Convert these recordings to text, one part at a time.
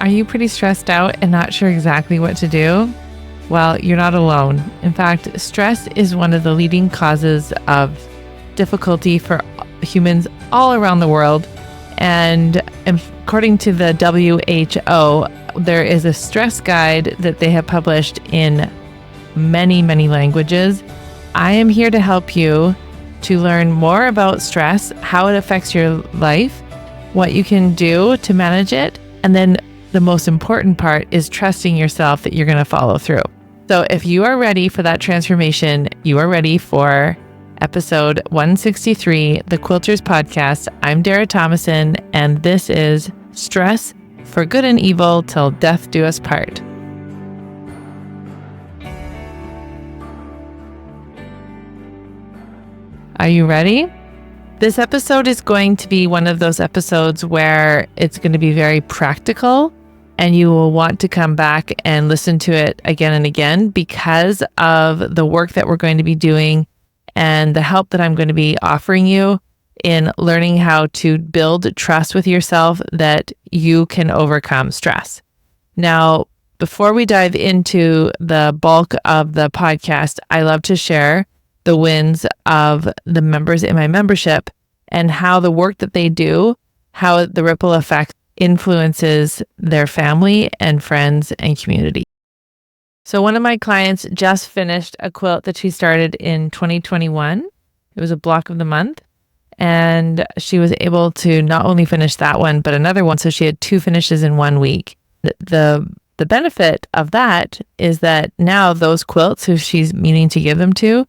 Are you pretty stressed out and not sure exactly what to do? Well, you're not alone. In fact, stress is one of the leading causes of difficulty for humans all around the world. And according to the WHO, there is a stress guide that they have published in many, many languages. I am here to help you to learn more about stress, how it affects your life, what you can do to manage it, and then the most important part is trusting yourself that you're going to follow through. So if you are ready for that transformation, you are ready for episode 163, the Quilters Podcast. I'm Dara Thomason, and this is Stress for Good and Evil Till Death Do Us Part. Are you ready? This episode is going to be one of those episodes where it's going to be very practical and you will want to come back and listen to it again and again because of the work that we're going to be doing and the help that I'm going to be offering you in learning how to build trust with yourself that you can overcome stress. Now, before we dive into the bulk of the podcast, I love to share the wins of the members in my membership and how the work that they do, how the ripple effect influences their family and friends and community. So one of my clients just finished a quilt that she started in 2021. It was a block of the month. And she was able to not only finish that one, but another one. So she had 2 finishes in 1 week. The benefit of that is that now those quilts who she's meaning to give them to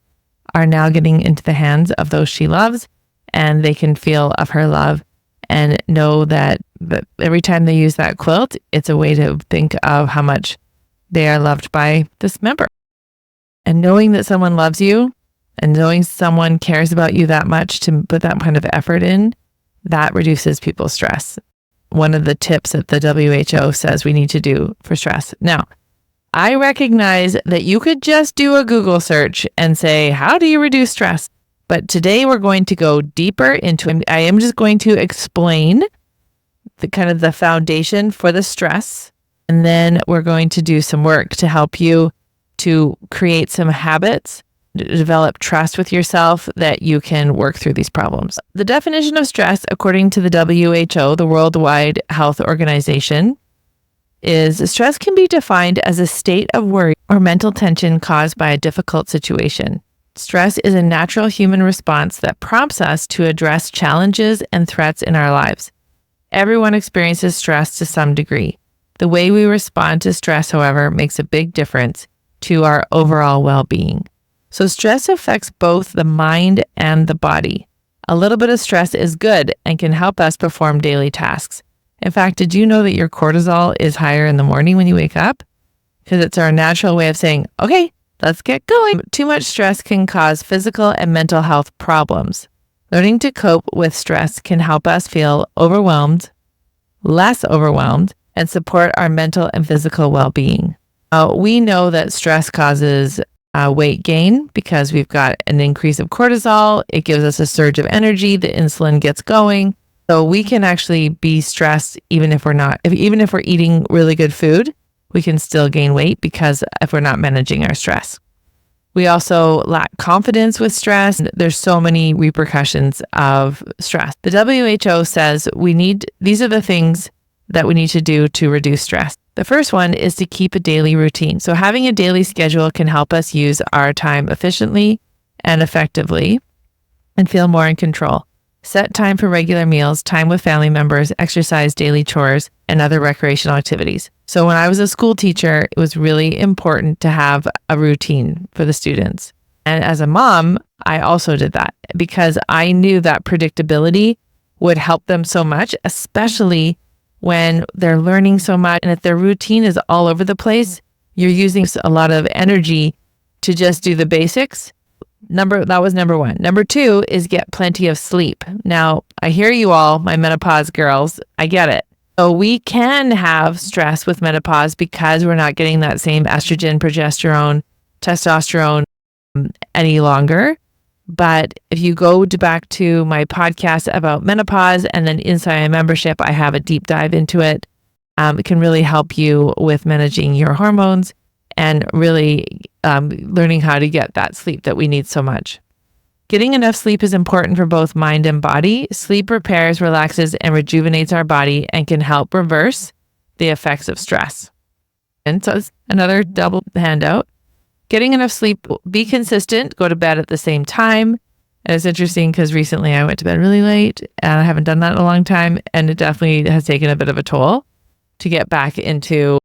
are now getting into the hands of those she loves, and they can feel of her love and know that every time they use that quilt, it's a way to think of how much they are loved by this member. And knowing that someone loves you and knowing someone cares about you that much to put that kind of effort in, that reduces people's stress. One of the tips that the WHO says we need to do for stress. Now, I recognize that you could just do a Google search and say, how do you reduce stress? But today we're going to go deeper into it. I am just going to explain the kind of the foundation for the stress. And then we're going to do some work to help you to create some habits, to develop trust with yourself that you can work through these problems. The definition of stress, according to the WHO, the World Health Organization, is stress can be defined as a state of worry or mental tension caused by a difficult situation. Stress is a natural human response that prompts us to address challenges and threats in our lives. Everyone experiences stress to some degree. The way we respond to stress, however, makes a big difference to our overall well-being. So stress affects both the mind and the body. A little bit of stress is good and can help us perform daily tasks. In fact, did you know that your cortisol is higher in the morning when you wake up? Because it's our natural way of saying, okay, let's get going. Too much stress can cause physical and mental health problems. Learning to cope with stress can help us feel overwhelmed, less overwhelmed, and support our mental and physical well-being. We know that stress causes weight gain because we've got an increase of cortisol. It gives us a surge of energy. The insulin gets going. So we can actually be stressed even if we're eating really good food, we can still gain weight because if we're not managing our stress. We also lack confidence with stress. There's so many repercussions of stress. The WHO says these are the things that we need to do to reduce stress. The first one is to keep a daily routine. So having a daily schedule can help us use our time efficiently and effectively and feel more in control. Set time for regular meals, time with family members, exercise, daily chores, and other recreational activities. So when I was a school teacher, it was really important to have a routine for the students. And as a mom, I also did that because I knew that predictability would help them so much, especially when they're learning so much. And if their routine is all over the place, you're using a lot of energy to just do the basics. That was number 1. Number 2 is get plenty of sleep. Now, I hear you all, my menopause girls. I get it. So we can have stress with menopause because we're not getting that same estrogen, progesterone, testosterone any longer. But if you go back to my podcast about menopause and then inside my membership, I have a deep dive into it. It can really help you with managing your hormones and really learning how to get that sleep that we need so much. Getting enough sleep is important for both mind and body. Sleep repairs, relaxes, and rejuvenates our body and can help reverse the effects of stress. And so it's another double handout. Getting enough sleep, be consistent, go to bed at the same time. And it's interesting because recently I went to bed really late and I haven't done that in a long time. And it definitely has taken a bit of a toll to get back into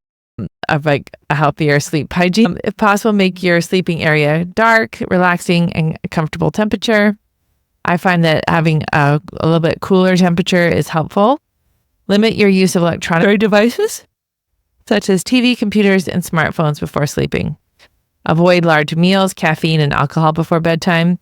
a healthier sleep hygiene. If possible, make your sleeping area dark, relaxing, and a comfortable temperature. I find that having a little bit cooler temperature is helpful. Limit your use of electronic devices, such as TV, computers, and smartphones before sleeping. Avoid large meals, caffeine, and alcohol before bedtime,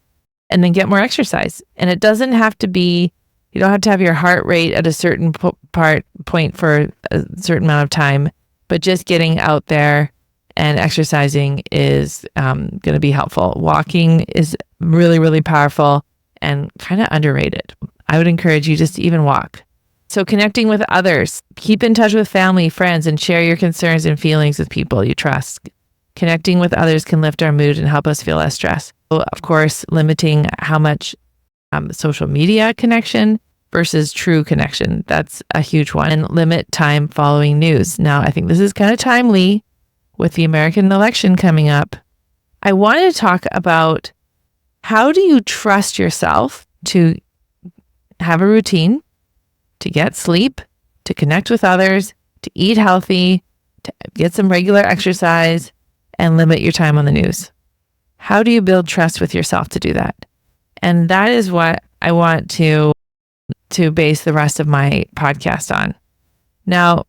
and then get more exercise. And it doesn't have to be, you don't have to have your heart rate at a certain point for a certain amount of time, but just getting out there and exercising is going to be helpful. Walking is really, really powerful and kind of underrated. I would encourage you just to even walk. So connecting with others, keep in touch with family, friends, and share your concerns and feelings with people you trust. Connecting with others can lift our mood and help us feel less stress. So of course, limiting how much social media connection versus true connection. That's a huge one. And limit time following news. Now, I think this is kind of timely with the American election coming up. I wanted to talk about how do you trust yourself to have a routine, to get sleep, to connect with others, to eat healthy, to get some regular exercise, and limit your time on the news. How do you build trust with yourself to do that? And that is what I want to base the rest of my podcast on. Now,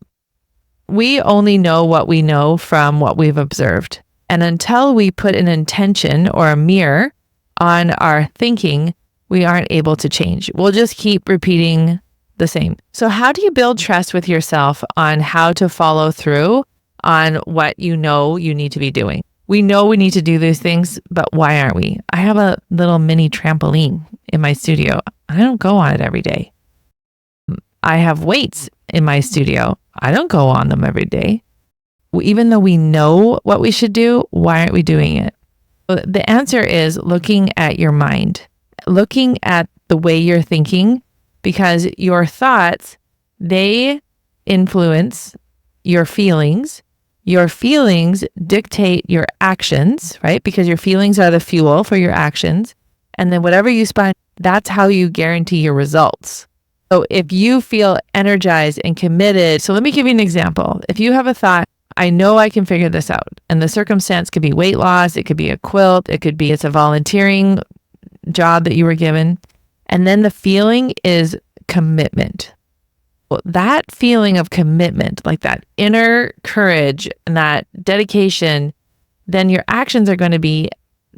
we only know what we know from what we've observed. And until we put an intention or a mirror on our thinking, we aren't able to change. We'll just keep repeating the same. So how do you build trust with yourself on how to follow through on what you know you need to be doing? We know we need to do these things, but why aren't we? I have a little mini trampoline in my studio. I don't go on it every day. I have weights in my studio. I don't go on them every day. Even though we know what we should do, why aren't we doing it? The answer is looking at your mind, looking at the way you're thinking, because your thoughts, they influence your feelings. Your feelings dictate your actions, right? Because your feelings are the fuel for your actions. And then whatever you spend, that's how you guarantee your results. So if you feel energized and committed, so let me give you an example. If you have a thought, I know I can figure this out. And the circumstance could be weight loss. It could be a quilt. It could be it's a volunteering job that you were given. And then the feeling is commitment. Well, that feeling of commitment, like that inner courage and that dedication, then your actions are going to be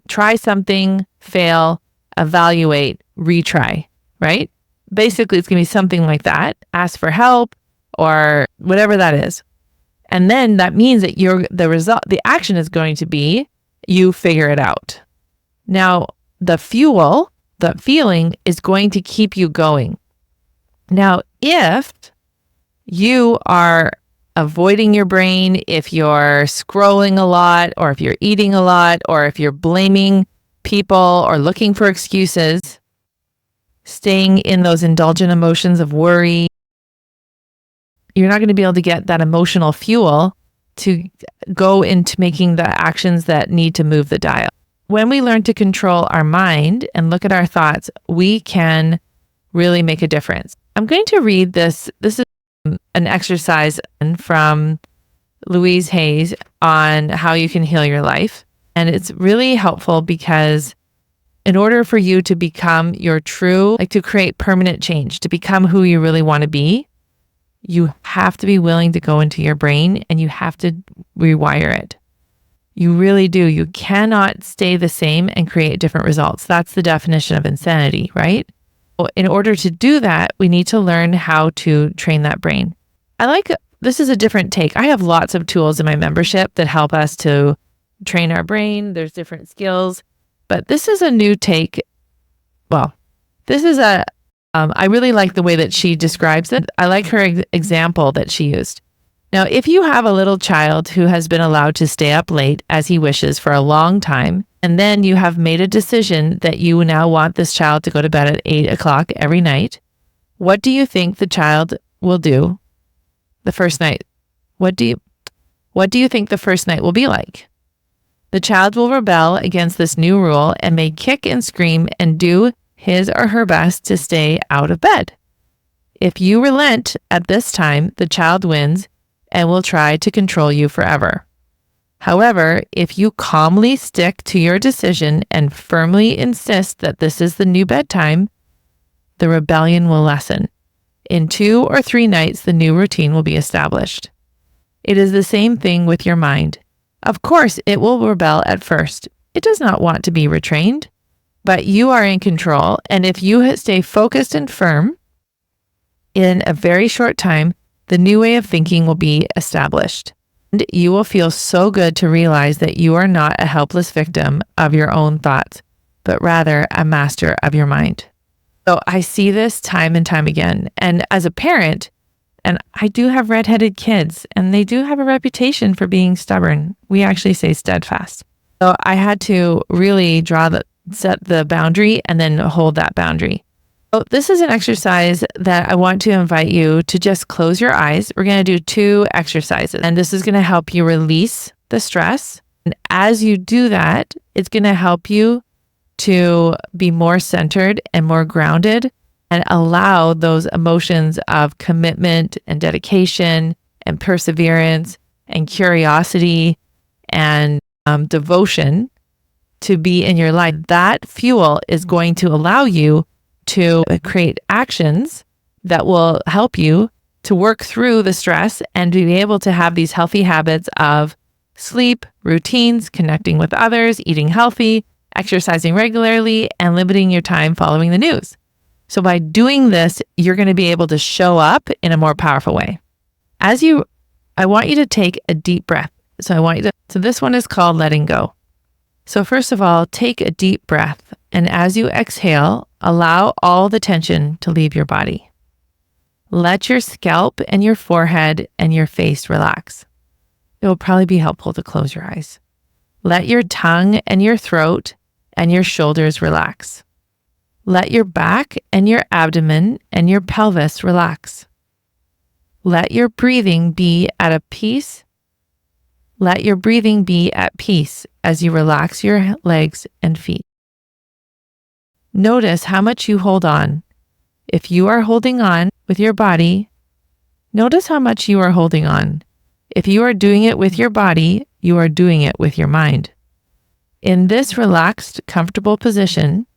try something, fail, evaluate, retry, right? Basically, it's going to be something like that. Ask for help or whatever that is. And then that means that the action is going to be you figure it out. Now, the fuel, the feeling is going to keep you going. Now, if you are avoiding your brain, if you're scrolling a lot, or if you're eating a lot, or if you're blaming people or looking for excuses, staying in those indulgent emotions of worry, you're not going to be able to get that emotional fuel to go into making the actions that need to move the dial. When we learn to control our mind and look at our thoughts, we can really make a difference. I'm going to read this. This is an exercise from Louise Hayes on how you can heal your life. And it's really helpful because in order for you to become your true, to create permanent change, to become who you really want to be, you have to be willing to go into your brain and you have to rewire it. You really do. You cannot stay the same and create different results. That's the definition of insanity, right? In order to do that, we need to learn how to train that brain. This is a different take. I have lots of tools in my membership that help us to train our brain. There's different skills, but this is a new take. Well, I really like the way that she describes it. I like her example that she used. Now, if you have a little child who has been allowed to stay up late as he wishes for a long time, and then you have made a decision that you now want this child to go to bed at 8 o'clock every night, what do you think the child will do the first night? What do you think the first night will be like? The child will rebel against this new rule and may kick and scream and do his or her best to stay out of bed. If you relent at this time, the child wins and will try to control you forever. However, if you calmly stick to your decision and firmly insist that this is the new bedtime, the rebellion will lessen. In 2 or 3 nights, the new routine will be established. It is the same thing with your mind. Of course, it will rebel at first. It does not want to be retrained, but you are in control. And if you stay focused and firm, in a very short time, the new way of thinking will be established. And you will feel so good to realize that you are not a helpless victim of your own thoughts, but rather a master of your mind. So I see this time and time again. And as a parent, and I do have redheaded kids, and they do have a reputation for being stubborn. We actually say steadfast. So I had to really set the boundary and then hold that boundary. So this is an exercise that I want to invite you to just close your eyes. We're going to do 2 exercises, and this is going to help you release the stress. And as you do that, it's going to help you to be more centered and more grounded and allow those emotions of commitment and dedication and perseverance and curiosity and devotion to be in your life. That fuel is going to allow you to create actions that will help you to work through the stress and to be able to have these healthy habits of sleep, routines, connecting with others, eating healthy, exercising regularly, and limiting your time following the news. So by doing this, you're going to be able to show up in a more powerful way. I want you to take a deep breath. So this one is called letting go. So first of all, take a deep breath. And as you exhale, allow all the tension to leave your body. Let your scalp and your forehead and your face relax. It will probably be helpful to close your eyes. Let your tongue and your throat and your shoulders relax. Let your back and your abdomen and your pelvis relax. Let your breathing be at peace. Let your breathing be at peace as you relax your legs and feet. Notice how much you hold on. If you are holding on with your body, notice how much you are holding on. If you are doing it with your body, you are doing it with your mind. In this relaxed, comfortable position,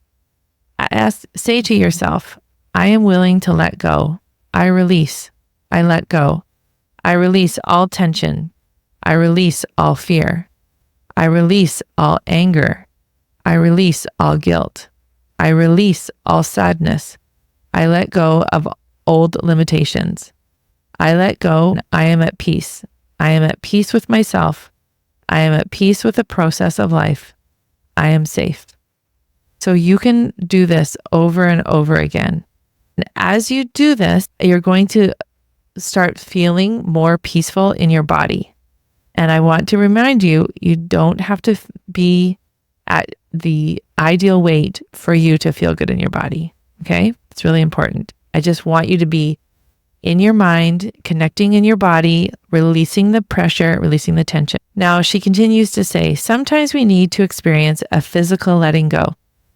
say to yourself, I am willing to let go. I release. I let go. I release all tension. I release all fear. I release all anger. I release all guilt. I release all sadness. I let go of old limitations. I let go. I am at peace. I am at peace with myself. I am at peace with the process of life. I am safe. So you can do this over and over again. And as you do this, you're going to start feeling more peaceful in your body. And I want to remind you, you don't have to be at the ideal weight for you to feel good in your body. Okay? It's really important. I just want you to be in your mind, connecting in your body, releasing the pressure, releasing the tension. Now, she continues to say, sometimes we need to experience a physical letting go.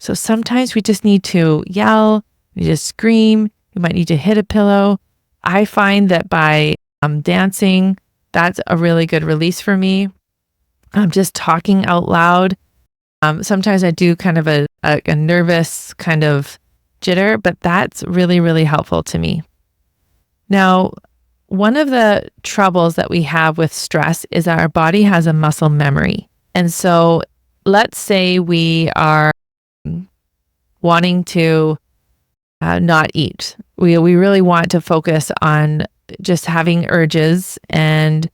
So sometimes we just need to yell, we just scream, we might need to hit a pillow. I find that by dancing, that's a really good release for me. I'm just talking out loud. Sometimes I do kind of a nervous kind of jitter, but that's really, really helpful to me. Now, one of the troubles that we have with stress is that our body has a muscle memory. And so let's say we are wanting to not eat. We really want to focus on just having urges and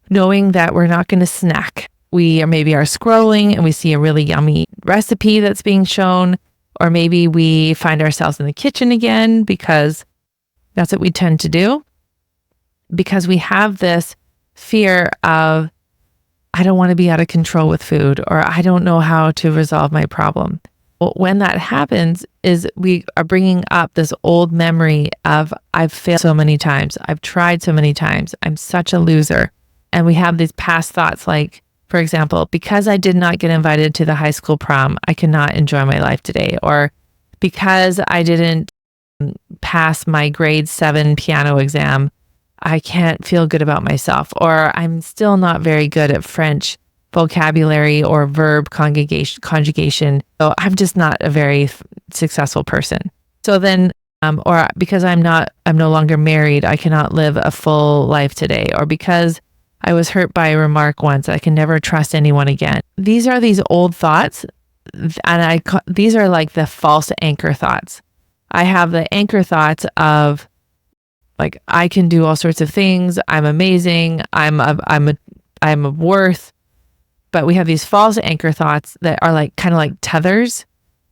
knowing that we're not going to snack. We maybe are scrolling and we see a really yummy recipe that's being shown, or maybe we find ourselves in the kitchen again because that's what we tend to do. because we have this fear of, I don't want to be out of control with food, or I don't know how to resolve my problem. Well, when that happens is we are bringing up this old memory of, I've failed so many times. I've tried so many times. I'm such a loser. And we have these past thoughts like, for example, because I did not get invited to the high school prom, I cannot enjoy my life today. Or because I didn't pass my grade 7 piano exam, I can't feel good about myself. Or I'm still not very good at French vocabulary or verb conjugation. So I'm just not a very successful person. So then, or because I'm no longer married, I cannot live a full life today. Or because I was hurt by a remark once, I can never trust anyone again. These are these old thoughts, and these are like the false anchor thoughts. I have the anchor thoughts of like, I can do all sorts of things. I'm amazing. I'm of worth. But we have these false anchor thoughts that are like kind of like tethers,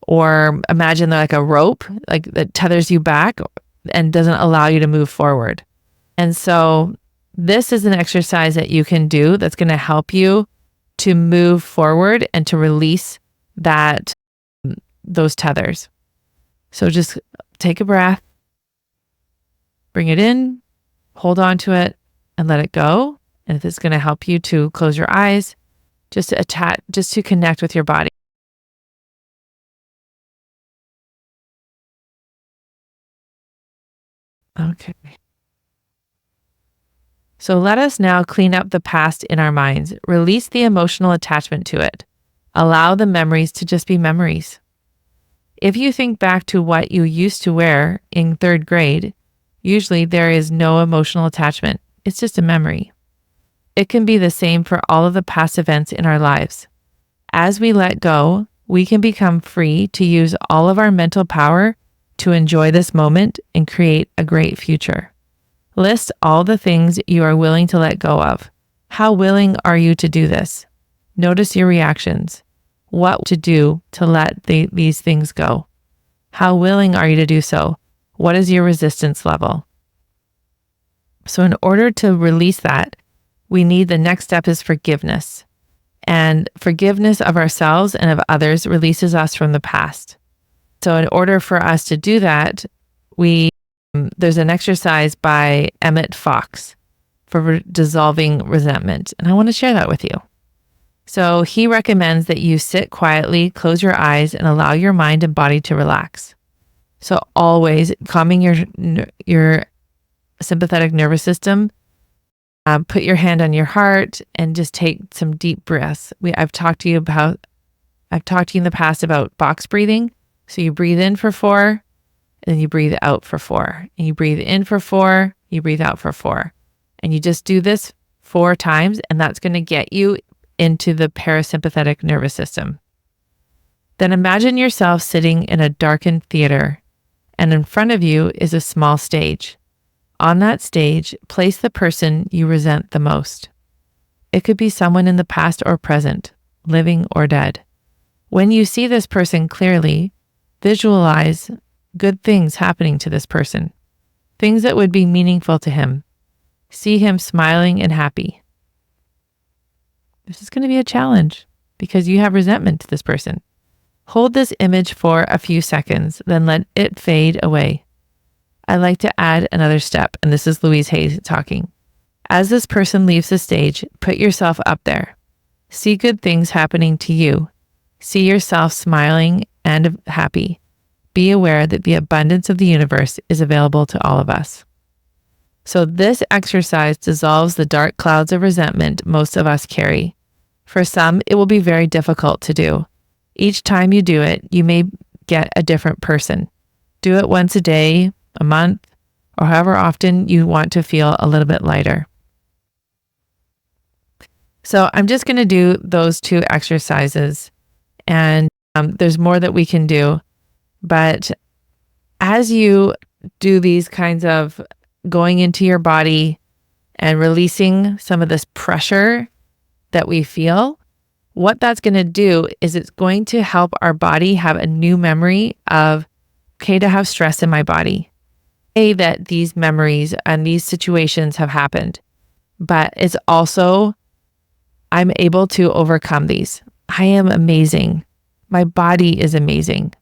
or imagine they're like a rope, like that tethers you back and doesn't allow you to move forward. And so this is an exercise that you can do that's going to help you to move forward and to release those tethers. So just take a breath, bring it in, hold on to it, and let it go. And if it's going to help you to close your eyes, just to connect with your body. Okay. So let us now clean up the past in our minds, release the emotional attachment to it. Allow the memories to just be memories. If you think back to what you used to wear in 3rd grade, usually there is no emotional attachment. It's just a memory. It can be the same for all of the past events in our lives. As we let go, we can become free to use all of our mental power to enjoy this moment and create a great future. List all the things you are willing to let go of. How willing are you to do this? Notice your reactions. What to do to let these things go? How willing are you to do so? What is your resistance level? So in order to release that, we need the next step is forgiveness. And forgiveness of ourselves and of others releases us from the past. So in order for us to do that, there's an exercise by Emmett Fox for dissolving resentment. And I want to share that with you. So he recommends that you sit quietly, close your eyes, and allow your mind and body to relax. So always calming your sympathetic nervous system. Put your hand on your heart and just take some deep breaths. I've talked to you in the past about box breathing. So you breathe in for 4, and then you breathe out for 4, and you breathe in for 4, you breathe out for 4. And you just do this 4 times, and that's going to get you into the parasympathetic nervous system. Then imagine yourself sitting in a darkened theater, and in front of you is a small stage. On that stage, place the person you resent the most. It could be someone in the past or present, living or dead. When you see this person clearly, visualize good things happening to this person, things that would be meaningful to him. See him smiling and happy. This is going to be a challenge because you have resentment to this person. Hold this image for a few seconds, then let it fade away. I like to add another step, and this is Louise Hay talking. As this person leaves the stage, put yourself up there. See good things happening to you. See yourself smiling and happy. Be aware that the abundance of the universe is available to all of us. So this exercise dissolves the dark clouds of resentment most of us carry. For some, it will be very difficult to do. Each time you do it, you may get a different person. Do it once a day, a month, or however often you want to feel a little bit lighter. So I'm just going to do those 2 exercises, and there's more that we can do. But as you do these kinds of going into your body and releasing some of this pressure that we feel, what that's going to do is it's going to help our body have a new memory of, okay, to have stress in my body. that these memories and these situations have happened, but it's also, I'm able to overcome these. I am amazing. My body is amazing.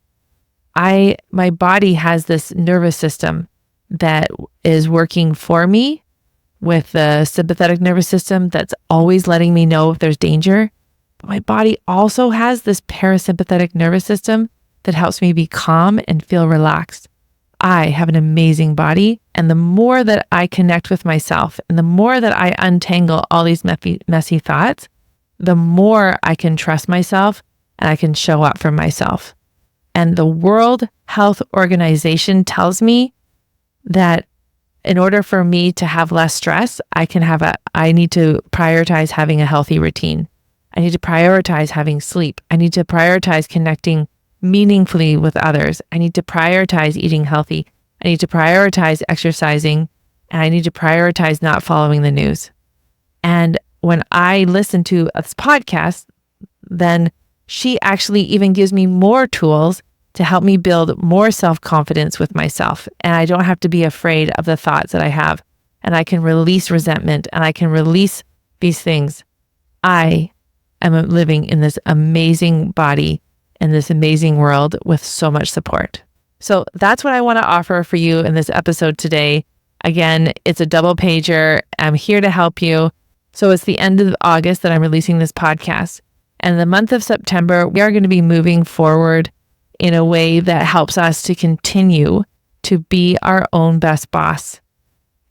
My body has this nervous system that is working for me with the sympathetic nervous system that's always letting me know if there's danger. But my body also has this parasympathetic nervous system that helps me be calm and feel relaxed. I have an amazing body. And the more that I connect with myself and the more that I untangle all these messy thoughts, the more I can trust myself and I can show up for myself. And the World Health Organization tells me that in order for me to have less stress, I need to prioritize having a healthy routine. I need to prioritize having sleep. I need to prioritize connecting meaningfully with others. I need to prioritize eating healthy. I need to prioritize exercising, and I need to prioritize not following the news. And when I listen to this podcast, then she actually even gives me more tools to help me build more self-confidence with myself. And I don't have to be afraid of the thoughts that I have. And I can release resentment and I can release these things. I am living in this amazing body in this amazing world with so much support. So that's what I want to offer for you in this episode today. Again, it's a double pager. I'm here to help you. So it's the end of August that I'm releasing this podcast. And the month of September, we are going to be moving forward in a way that helps us to continue to be our own best boss.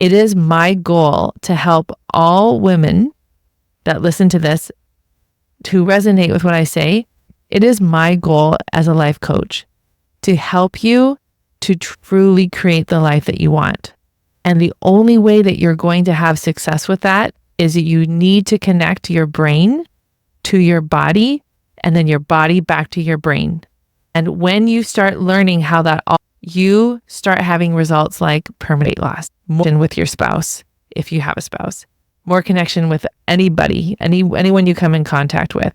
It is my goal to help all women that listen to this to resonate with what I say. It is my goal as a life coach to help you to truly create the life that you want. And the only way that you're going to have success with that is that you need to connect your brain to your body and then your body back to your brain. And when you start learning how that you start having results like permanent weight loss, more connection with your spouse, if you have a spouse, more connection with anybody, anyone you come in contact with.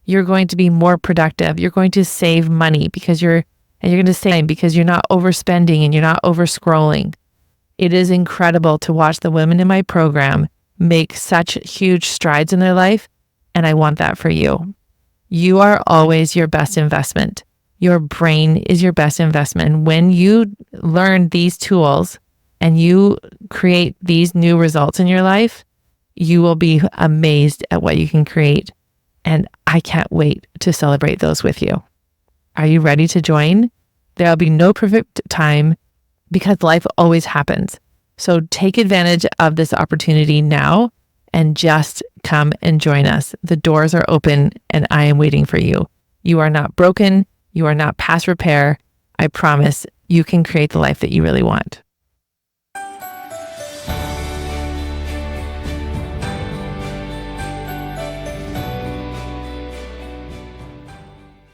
You're going to be more productive. You're going to save money because you're going to save because you're not overspending and you're not over scrolling. It is incredible to watch the women in my program make such huge strides in their life. And I want that for you. You are always your best investment. Your brain is your best investment. And when you learn these tools and you create these new results in your life, you will be amazed at what you can create. And I can't wait to celebrate those with you. Are you ready to join? There'll be no perfect time because life always happens. So take advantage of this opportunity now and just come and join us. The doors are open and I am waiting for you. You are not broken. You are not past repair. I promise you can create the life that you really want.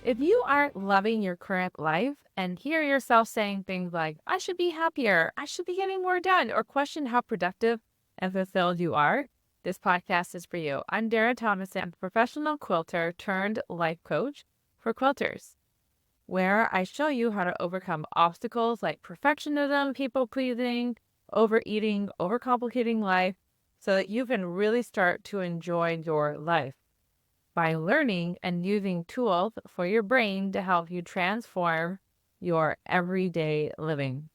If you aren't loving your current life and hear yourself saying things like, I should be happier, I should be getting more done, or question how productive and fulfilled you are, this podcast is for you. I'm Dara Thomason, I'm a professional quilter turned life coach for quilters, where I show you how to overcome obstacles like perfectionism, people-pleasing, overeating, overcomplicating life, so that you can really start to enjoy your life by learning and using tools for your brain to help you transform your everyday living.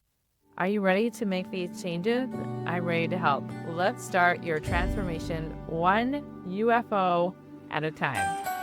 Are you ready to make these changes? I'm ready to help. Let's start your transformation one UFO at a time.